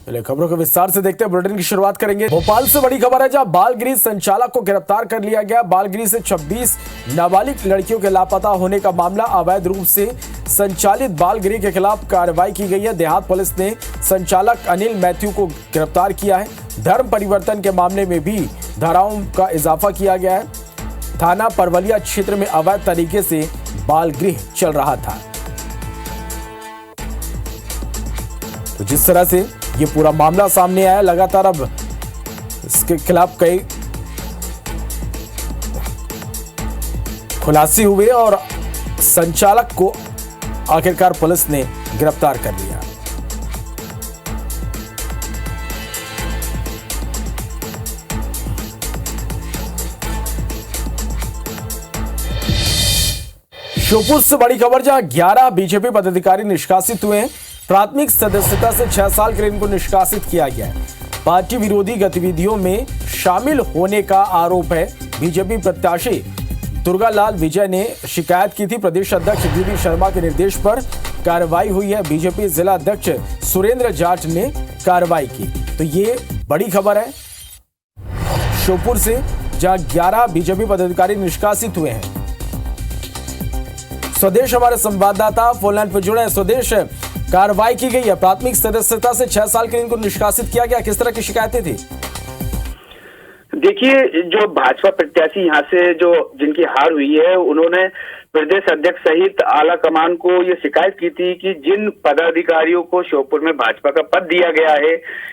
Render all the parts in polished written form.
चलिए खबरों को विस्तार से देखते हैं। बुलेटिन की शुरुआत करेंगे भोपाल से। बड़ी खबर है, जहां बाल गृह संचालक को गिरफ्तार कर लिया गया। बाल गृह से 26 नाबालिग लड़कियों के लापता होने का मामला। अवैध रूप से संचालित बाल गृह के खिलाफ कार्रवाई की गई है। देहात पुलिस ने संचालक अनिल मैथ्यू को गिरफ्तार किया है। धर्म परिवर्तन के मामले में भी धाराओं का इजाफा किया गया है। थाना परवलिया क्षेत्र में अवैध तरीके से बाल गृह चल रहा था। तो जिस तरह से ये पूरा मामला सामने आया, लगातार अब इसके खिलाफ कई खुलासे हुए और संचालक को आखिरकार पुलिस ने गिरफ्तार कर लिया। श्योपुर से बड़ी खबर, जहां 11 बीजेपी पदाधिकारी निष्कासित हुए हैं। प्राथमिक सदस्यता से 6 साल के लिए इनको निष्कासित किया गया है। पार्टी विरोधी गतिविधियों में शामिल होने का आरोप है। बीजेपी प्रत्याशी दुर्गालाल विजय ने शिकायत की थी। प्रदेश अध्यक्ष वीडी शर्मा के निर्देश पर कार्रवाई हुई है। बीजेपी जिला अध्यक्ष सुरेंद्र जाट ने कार्रवाई की। तो ये बड़ी खबर है श्योपुर से, जहां 11 बीजेपी पदाधिकारी निष्कासित हुए हैं। स्वदेश हमारे संवाददाता फोन लाइन पर जुड़े हैं। स्वदेश, कार्रवाई की गई है, प्राथमिक सदस्यता से 6 साल के लिए इनको निष्कासित किया गया। किस तरह की शिकायतें थी? देखिए, जो भाजपा प्रत्याशी यहाँ से जो जिनकी हार हुई है, उन्होंने प्रदेश अध्यक्ष सहित आला कमान को ये शिकायत की थी कि जिन पदाधिकारियों को श्योपुर में भाजपा का पद दिया गया है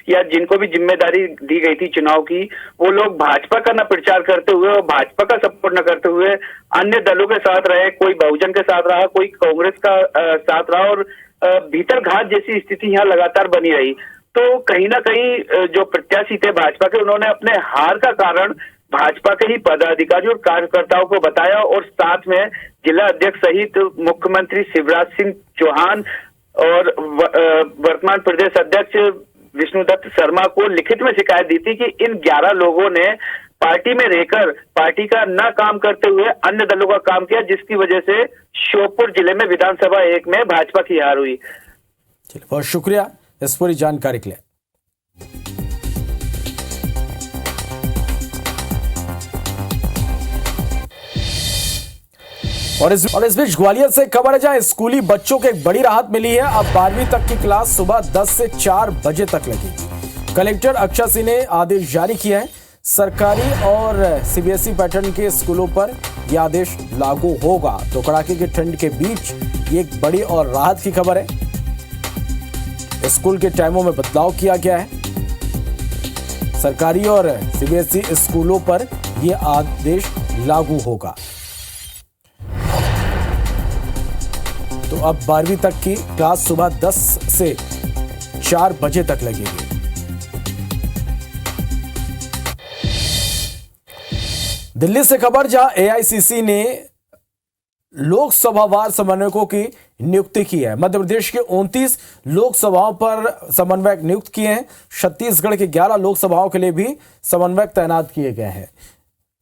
या जिनको भी जिम्मेदारी दी गई थी चुनाव की, वो लोग भाजपा का न प्रचार करते हुए और भाजपा का सपोर्ट न करते हुए अन्य दलों के साथ रहे। कोई बहुजन के साथ रहा, कोई कांग्रेस का साथ रहा और भीतर घात जैसी स्थिति यहाँ लगातार बनी रही। तो कहीं ना कहीं जो प्रत्याशी थे भाजपा के, उन्होंने अपने हार का कारण भाजपा के ही पदाधिकारी और कार्यकर्ताओं को बताया और साथ में जिला अध्यक्ष सहित मुख्यमंत्री शिवराज सिंह चौहान और वर्तमान प्रदेश अध्यक्ष विष्णुदत्त शर्मा को लिखित में शिकायत दी थी कि इन 11 लोगों ने पार्टी में रहकर पार्टी का न काम करते हुए अन्य दलों का काम किया, जिसकी वजह से श्योपुर जिले में विधानसभा 1 में भाजपा की हार हुई। चलिए, बहुत शुक्रिया इस पूरी जानकारी के लिए। और इस बीच ग्वालियर से खबर है, जहां स्कूली बच्चों को एक बड़ी राहत मिली है। अब 12वीं तक की क्लास सुबह 10 से 4 बजे तक लगेगी। कलेक्टर अक्षय सिंह ने आदेश जारी किया है। सरकारी और सीबीएसई पैटर्न के स्कूलों पर यह आदेश लागू होगा। तो कड़ाके की ठंड के बीच ये एक बड़ी और राहत की खबर है। स्कूल के टाइमों में बदलाव किया गया है। सरकारी और सीबीएसई स्कूलों पर यह आदेश लागू होगा। तो अब 12वीं तक की क्लास सुबह 10 से 4 बजे तक लगेगी। दिल्ली से खबर, जहां एआईसीसी ने लोकसभावार समन्वयकों की नियुक्ति की है। मध्य प्रदेश के 29 लोकसभाओं पर समन्वयक नियुक्त किए हैं। छत्तीसगढ़ के 11 लोकसभाओं के लिए भी समन्वयक तैनात किए गए हैं।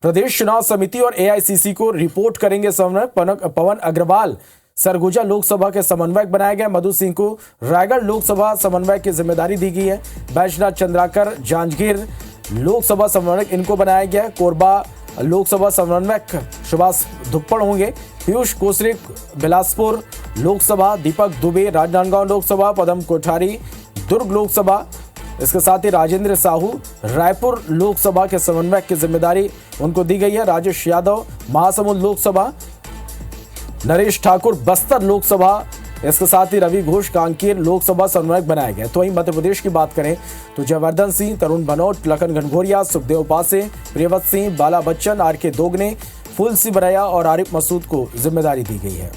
प्रदेश चुनाव समिति और एआईसीसी को रिपोर्ट करेंगे समन्वयक। पवन अग्रवाल सरगुजा लोकसभा के समन्वयक बनाए गए। मधु सिंह को रायगढ़ लोकसभा समन्वयक की जिम्मेदारी दी गई है। बैजनाथ चंद्राकर जांजगीर लोकसभा समन्वयक इनको बनाया गया है। कोरबा लोकसभा समन्वयक सुभाष धुप्पड़ होंगे। पीयूष कोसरिक बिलासपुर लोकसभा, दीपक दुबे राजनांदगांव लोकसभा, पदम कोठारी दुर्ग लोकसभा, इसके साथ ही राजेंद्र साहू रायपुर लोकसभा के समन्वयक की जिम्मेदारी उनको दी गई है। राजेश यादव महासमुंद लोकसभा, नरेश ठाकुर बस्तर लोकसभा, इसके साथ ही रवि घोष कांकेर लोकसभा समन्वयक बनाए गए। तो वहीं मध्य प्रदेश की बात करें तो जयवर्धन सिंह, तरुण भनोट, लखन घनघोरिया, सुखदेव पासे, प्रियव्रत सिंह, बाला बच्चन, आरके दोगने, फूल सिंह बरैया और आरिफ मसूद को जिम्मेदारी दी गई है।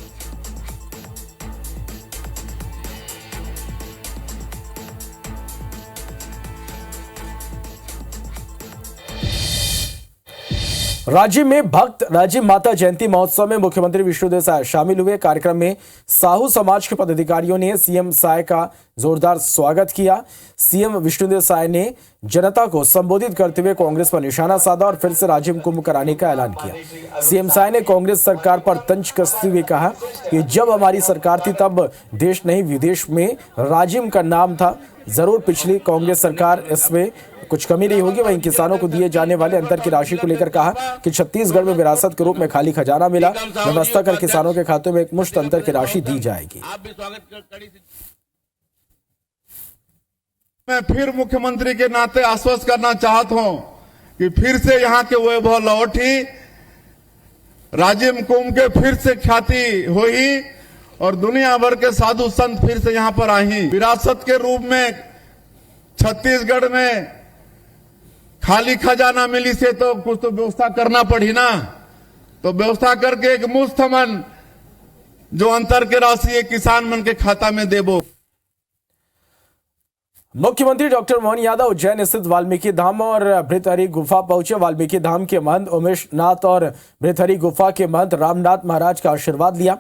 राज्य में भक्त राजीव माता जयंती महोत्सव में मुख्यमंत्री विष्णुदेव साय शामिल हुए। कार्यक्रम में साहू समाज के पदाधिकारियों ने सीएम साय का जोरदार स्वागत किया। सीएम विष्णुदेव साय ने जनता को संबोधित करते हुए कांग्रेस पर निशाना साधा और फिर से राजिम कुंभ कराने का ऐलान किया। सीएम साय ने कांग्रेस सरकार पर तंज कसते हुए कहा कि जब हमारी सरकार थी तब देश नहीं विदेश में राजिम का नाम था। जरूर पिछली कांग्रेस सरकार इसमें कुछ कमी नहीं होगी। वहीं किसानों को दिए जाने वाले अंतर की राशि को लेकर कहा कि छत्तीसगढ़ में विरासत के रूप में खाली खजाना मिला, व्यवस्था कर किसानों के खातों में एक मुश्त अंतर की राशि दी जाएगी। मैं फिर मुख्यमंत्री के नाते आश्वस्त करना चाहता हूं कि फिर से यहाँ के वैभव लौटी, राजिम कुंभ के फिर से ख्याति हुई और दुनिया भर के साधु संत फिर से यहाँ पर आई। विरासत के रूप में छत्तीसगढ़ में खाली खजाना मिली से तो कुछ तो व्यवस्था करना पड़ी ना, तो व्यवस्था करके एक मुश्त मन जो अंतर के राशि किसान मन के खाता में देबो। मुख्यमंत्री डॉक्टर मोहन यादव उज्जैन स्थित वाल्मीकि धाम और भृतहरि गुफा पहुंचे। वाल्मीकि धाम के महंत उमेश नाथ और भृतहरि गुफा के महंत रामनाथ महाराज का आशीर्वाद लिया।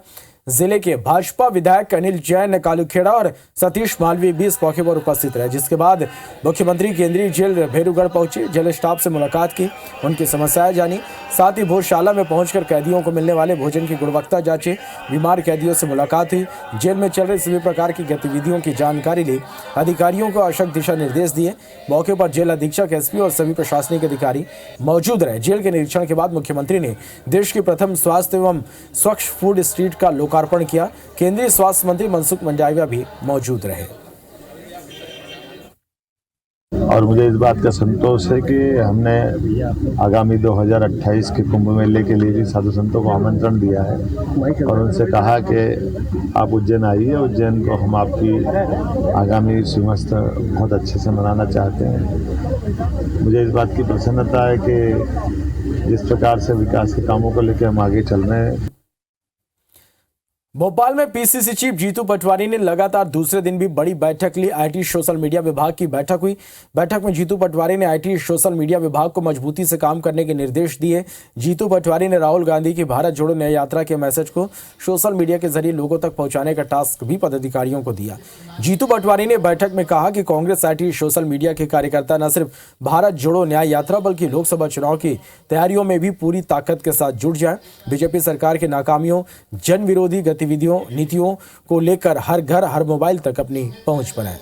जिले के भाजपा विधायक अनिल जैन, कालूखेड़ा और सतीश मालवी भी इस मौके पर उपस्थित रहे। जिसके बाद मुख्यमंत्री केंद्रीय जेल भेरूगढ़ पहुंचे, जेल स्टाफ से मुलाकात की, उनकी समस्याएं जानी, साथ ही भोजशाला में पहुंचकर कैदियों को मिलने वाले भोजन की गुणवत्ता जांची, बीमार कैदियों से मुलाकात हुई, जेल में चल रही सभी प्रकार की गतिविधियों की जानकारी ली, अधिकारियों को आवश्यक दिशा निर्देश दिए। मौके पर जेल अधीक्षक, एसपी और सभी प्रशासनिक अधिकारी मौजूद रहे। जेल के निरीक्षण के बाद मुख्यमंत्री ने देश की प्रथम स्वास्थ्य एवं स्वच्छ फूड स्ट्रीट का लोकार्पण किया। केंद्रीय स्वास्थ्य मंत्री मनसुख मंडाविया भी मौजूद रहे। और मुझे इस बात का संतोष है कि हमने आगामी 2028 के कुंभ मेले के लिए भी साधु संतों को आमंत्रण दिया है और उनसे कहा कि आप उज्जैन आइए। उज्जैन को हम आपकी आगामी श्रीमस्त बहुत अच्छे से मनाना चाहते हैं। मुझे इस बात की प्रसन्नता है कि जिस प्रकार से विकास के कामों को लेकर हम आगे चल रहे हैं। भोपाल में पीसीसी चीफ जीतू पटवारी ने लगातार दूसरे दिन भी बड़ी बैठक ली। आईटी सोशल मीडिया विभाग की बैठक हुई। बैठक में जीतू पटवारी ने आईटी सोशल मीडिया विभाग को मजबूती से काम करने के निर्देश दिए। जीतू पटवारी ने राहुल गांधी की भारत जोड़ो न्याय यात्रा के मैसेज को सोशल मीडिया के जरिए लोगों तक पहुंचाने का टास्क भी पदाधिकारियों को दिया। जीतू पटवारी ने बैठक में कहा कि कांग्रेस आईटी सोशल मीडिया के कार्यकर्ता न सिर्फ भारत जोड़ो न्याय यात्रा बल्कि लोकसभा चुनाव की तैयारियों में भी पूरी ताकत के साथ जुट जाए। बीजेपी सरकार की नाकामियों, जन विरोधी गतिविधियों, नीतियों को लेकर हर घर हर मोबाइल तक अपनी पहुंच बनाए।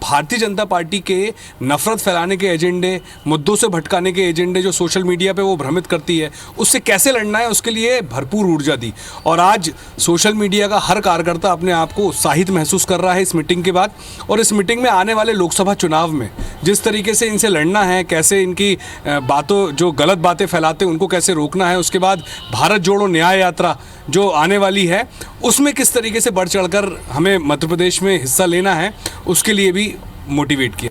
भारतीय जनता पार्टी के नफरत फैलाने के एजेंडे, मुद्दों से भटकाने के एजेंडे जो सोशल मीडिया पे वो भ्रमित करती है, उससे कैसे लड़ना है उसके लिए भरपूर ऊर्जा दी। और आज सोशल मीडिया का हर कार्यकर्ता अपने आप को उत्साहित महसूस कर रहा है इस मीटिंग के बाद। और इस मीटिंग में आने वाले लोकसभा चुनाव में जिस तरीके से इनसे लड़ना है, कैसे इनकी बातों, जो गलत बातें फैलाते हैं उनको कैसे रोकना है, उसके बाद भारत जोड़ो न्याय यात्रा जो आने वाली है उसमें किस तरीके से बढ़ चढ़कर हमें मध्य प्रदेश में हिस्सा लेना है, उसके लिए भी मोटिवेट किया।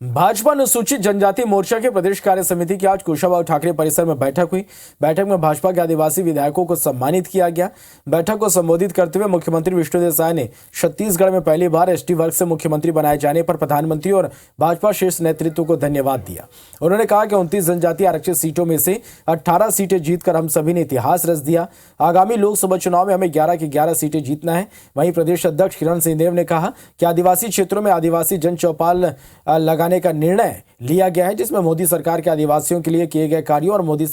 भाजपा अनुसूचित जनजाति मोर्चा के प्रदेश कार्य समिति की आज कुशाभाऊ ठाकरे परिसर में बैठक हुई। बैठक में भाजपा के आदिवासी विधायकों को सम्मानित किया गया। बैठक को संबोधित करते हुए मुख्यमंत्री विष्णुदेव साय ने छत्तीसगढ़ में पहली बार एसटी वर्ग से मुख्यमंत्री बनाए जाने पर प्रधानमंत्री और भाजपा शीर्ष नेतृत्व को धन्यवाद दिया। उन्होंने कहा कि 29 जनजाति आरक्षित सीटों में से 18 सीटें जीतकर हम सभी ने इतिहास रच दिया। आगामी लोकसभा चुनाव में हमें 11 की 11 सीटें जीतना है। वहीं प्रदेश अध्यक्ष किरण सिंहदेव ने कहा कि आदिवासी क्षेत्रों में आदिवासी जन चौपाल लगाने का निर्णय लिया गया है, जिसमें मोदी सरकार के आदिवासियों के लिए किए गए कार्यों और मोदी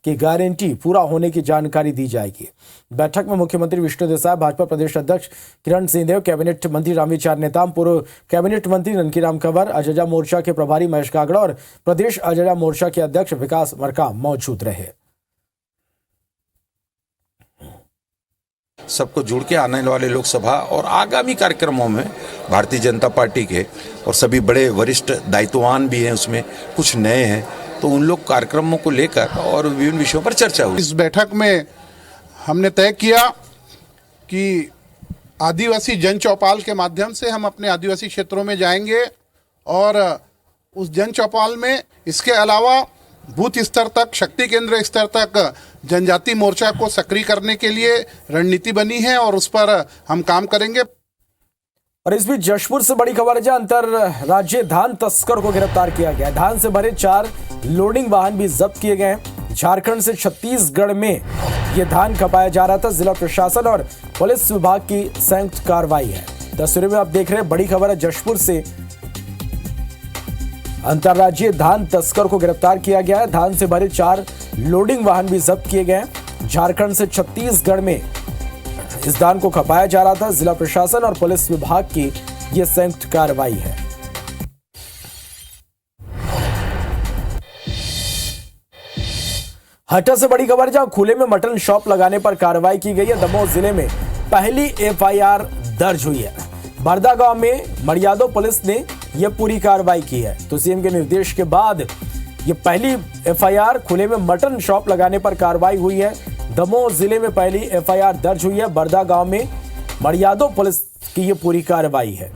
की गारंटी पूरा होने की जानकारी दी जाएगी। बैठक में मुख्यमंत्री विष्णुदेव साय, भाजपा प्रदेश अध्यक्ष किरण सिंहदेव, कैबिनेट मंत्री रामविचार नेताम, पूर्व कैबिनेट मंत्री ननकीराम कंवर, अजजा मोर्चा के प्रभारी महेश कागड़ा और प्रदेश अजजा मोर्चा के अध्यक्ष विकास मरकाम मौजूद रहे। सबको जुड़ के आने वाले लोकसभा और आगामी कार्यक्रमों में भारतीय जनता पार्टी के और सभी बड़े वरिष्ठ दायित्ववान भी हैं, उसमें कुछ नए हैं, तो उन लोग कार्यक्रमों को लेकर और विभिन्न विषयों पर चर्चा हुई। इस बैठक में हमने तय किया कि आदिवासी जन चौपाल के माध्यम से हम अपने आदिवासी क्षेत्रों में जाएंगे और उस जन चौपाल में इसके अलावा बूथ स्तर तक, शक्ति केंद्र स्तर तक जनजाति मोर्चा को सक्रिय करने के लिए रणनीति बनी है और उस पर हम काम करेंगे। और इस बीच जशपुर से बड़ी खबर है, अंतर राज्य धान तस्कर को गिरफ्तार किया गया। धान से भरे 4 लोडिंग वाहन भी जब्त किए गए। झारखंड से छत्तीसगढ़ में यह धान खपाया जा रहा था। जिला प्रशासन और पुलिस विभाग की संयुक्त कार्रवाई है। तस्वीरों में आप देख रहे हैं, बड़ी खबर है, जशपुर से अंतर्राज्यीय धान तस्कर को गिरफ्तार किया गया है। धान से भरे 4 लोडिंग वाहन भी जब्त किए गए। झारखंड से छत्तीसगढ़ में इस धान को खपाया जा रहा था। जिला प्रशासन और पुलिस विभाग की यह संयुक्त कार्रवाई है। हटा से बड़ी खबर, जहां खुले में मटन शॉप लगाने पर कार्रवाई की गई है। दमोह जिले में पहली एफआईआर दर्ज हुई है। बरदा गांव में मड़ियादो पुलिस ने यह पूरी कार्रवाई की है। तो सीएम के निर्देश के बाद यह पहली एफआईआर खुले में मटन शॉप लगाने पर कार्रवाई हुई है। दमोह जिले में पहली एफआईआर दर्ज हुई है। बरदा गांव में मड़ियादो पुलिस की यह पूरी कार्रवाई है।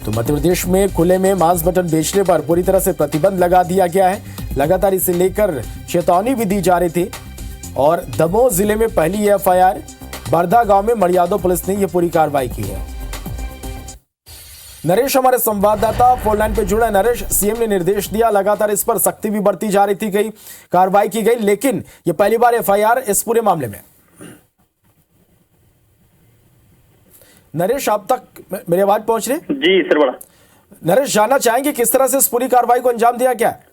तो मध्य प्रदेश में खुले में मांस मटन बेचने पर पूरी तरह से प्रतिबंध लगा दिया गया है। लगातार इसे लेकर चेतावनी भी दी जा रही थी। और दमोह जिले में पहली एफआईआर, बरदा गांव में मड़ियादो पुलिस ने यह पूरी कार्रवाई की है। नरेश हमारे संवाददाता फोन लाइन पे जुड़े। नरेश, सीएम ने निर्देश दिया, लगातार इस पर सख्ती भी बढ़ती जा रही थी, कई कार्रवाई की गई, लेकिन यह पहली बार एफआईआर इस पूरे मामले में। नरेश, आप तक मेरी आवाज पहुंच रही? जी सर, बड़ा नरेश, जानना चाहेंगे किस तरह से इस पूरी कार्रवाई को अंजाम दिया गया है?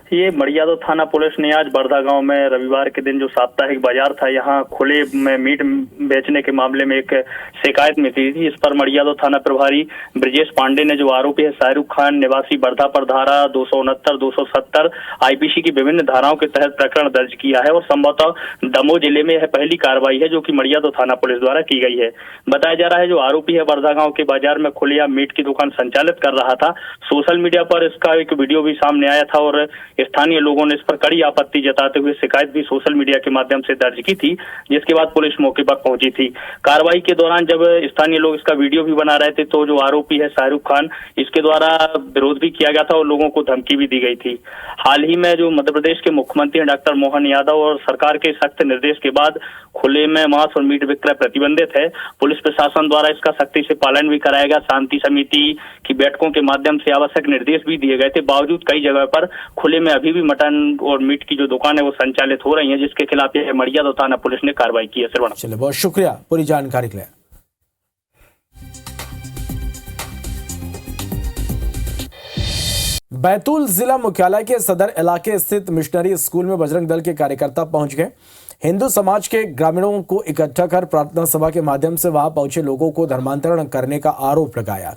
ये मड़ियादो थाना पुलिस ने आज बरदा गांव में रविवार के दिन जो साप्ताहिक बाजार था, यहाँ खुले में मीट बेचने के मामले में एक शिकायत मिली थी। इस पर मड़ियादो थाना प्रभारी ब्रजेश पांडे ने, जो आरोपी है शाहरुख खान निवासी बरदा, पर धारा 269, 270 आईपीसी की विभिन्न धाराओं के तहत प्रकरण दर्ज किया है। और संभवतः दमोह जिले में यह पहली कार्रवाई है जो कि मड़ियादो थाना पुलिस द्वारा की गई है। बताया जा रहा है जो आरोपी है बरदा गांव के बाजार में खुलेआम मीट की दुकान संचालित कर रहा था। सोशल मीडिया पर इसका एक वीडियो भी सामने आया था और स्थानीय लोगों ने इस पर कड़ी आपत्ति जताते हुए शिकायत भी सोशल मीडिया के माध्यम से दर्ज की थी, जिसके बाद पुलिस मौके पर पहुंची थी। कार्रवाई के दौरान जब स्थानीय लोग इसका वीडियो भी बना रहे थे तो जो आरोपी है शाहरुख खान, इसके द्वारा विरोध भी किया गया था और लोगों को धमकी भी दी गई थी। हाल ही में जो मध्य प्रदेश के मुख्यमंत्री डॉक्टर मोहन यादव और सरकार के सख्त निर्देश के बाद खुले में मांस और मीट विक्रय प्रतिबंधित है। पुलिस प्रशासन द्वारा इसका सख्ती से पालन भी कराया गया। शांति समिति की बैठकों के माध्यम से आवश्यक निर्देश भी दिए गए थे। बावजूद कई जगह पर खुले में अभी भी मटन और मीट की जो दुकान है वो संचालित हो रही है, जिसके खिलाफ ये मड़ियादो थाना पुलिस ने कार्रवाई की है। श्रवण, चलिए, बहुत शुक्रिया पूरी जानकारी के लिए। बैतूल जिला मुख्यालय के सदर इलाके स्थित मिशनरी स्कूल में बजरंग दल के कार्यकर्ता पहुंच गए। हिंदू समाज के ग्रामीणों को इकट्ठा कर प्रार्थना सभा के माध्यम से वहां पहुंचे लोगों को धर्मांतरण करने का आरोप लगाया।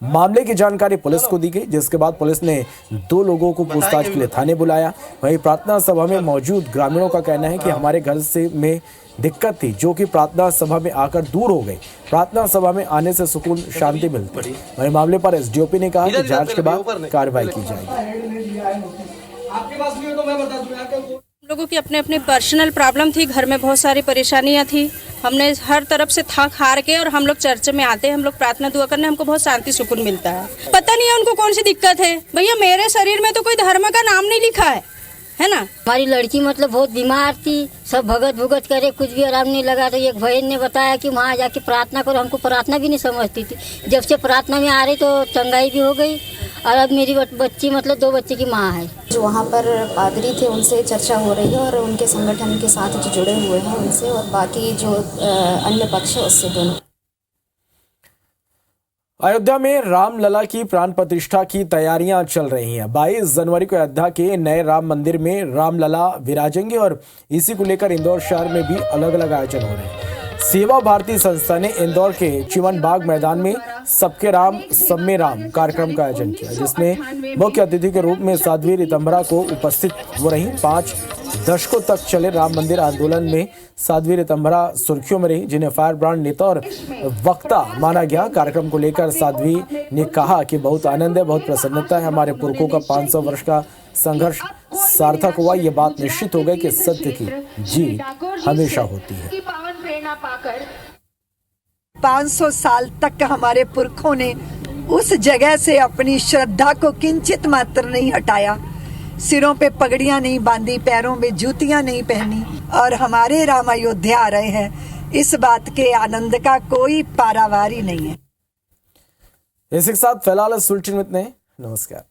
मामले की जानकारी पुलिस को दी गई, जिसके बाद पुलिस ने 2 लोगों को पूछताछ के लिए थाने बुलाया। वहीं प्रार्थना सभा में मौजूद ग्रामीणों का कहना है कि हमारे घर से में दिक्कत थी, जो कि प्रार्थना सभा में आकर दूर हो गई। प्रार्थना सभा में आने से सुकून, शांति मिलती। वहीं मामले पर एसडीओपी ने कहा कि जांच के बाद कार्रवाई की जाएगी। लोगों की अपने अपने पर्सनल प्रॉब्लम थी, घर में बहुत सारी परेशानियां थी। हमने हर तरफ से थक हार के और हम लोग चर्च में आते हैं, हम लोग प्रार्थना दुआ करने, हमको बहुत शांति सुकून मिलता है। पता नहीं है उनको कौन सी दिक्कत है। भैया मेरे शरीर में तो कोई धर्म का नाम नहीं लिखा है ना। हमारी लड़की मतलब बहुत बीमार थी, सब भगत भुगत करे, कुछ भी आराम नहीं लगा। तो एक बहन ने बताया कि वहाँ जाके प्रार्थना करो। हमको प्रार्थना भी नहीं समझती थी। जब से प्रार्थना में आ रही तो चंगाई भी हो गई। और अब मेरी बच्ची मतलब 2 बच्चे की माँ है। जो वहाँ पर पादरी थे उनसे चर्चा हो रही है और उनके संगठन के साथ जो जुड़े हुए हैं उनसे, और बाकी जो अन्य पक्ष है उससे दोनों। अयोध्या में रामलला की प्राण प्रतिष्ठा की तैयारियां चल रही हैं। 22 जनवरी को अयोध्या के नए राम मंदिर में रामलला विराजेंगे और इसी को लेकर इंदौर शहर में भी अलग अलग आयोजन हो रहे हैं। सेवा भारती संस्था ने इंदौर के चिमन बाग मैदान में सबके राम सब में राम कार्यक्रम का आयोजन किया, जिसमें मुख्य अतिथि के रूप में साध्वी ऋतंभरा को उपस्थित हो रही। 5 दशकों तक चले राम मंदिर आंदोलन में साध्वी ऋतंभरा सुर्खियों में रही, जिन्हें फायर ब्रांड नेता और वक्ता माना गया। कार्यक्रम को लेकर साध्वी ने कहा कि बहुत आनंद है, बहुत प्रसन्नता है। हमारे पुरखों का 500 वर्ष का संघर्ष सार्थक हुआ। ये बात निश्चित हो गई कि सत्य की जीत हमेशा होती है। 500 साल तक हमारे पुरखों ने उस जगह से अपनी श्रद्धा को किंचित मात्र नहीं हटाया। सिरों पे पगड़ियां नहीं बांधी, पैरों में जूतियां नहीं पहनी और हमारे राम अयोध्या आ रहे हैं। इस बात के आनंद का कोई पारावारी नहीं है। इसी के साथ फिलहाल सुल्चिन में इतने। नमस्कार।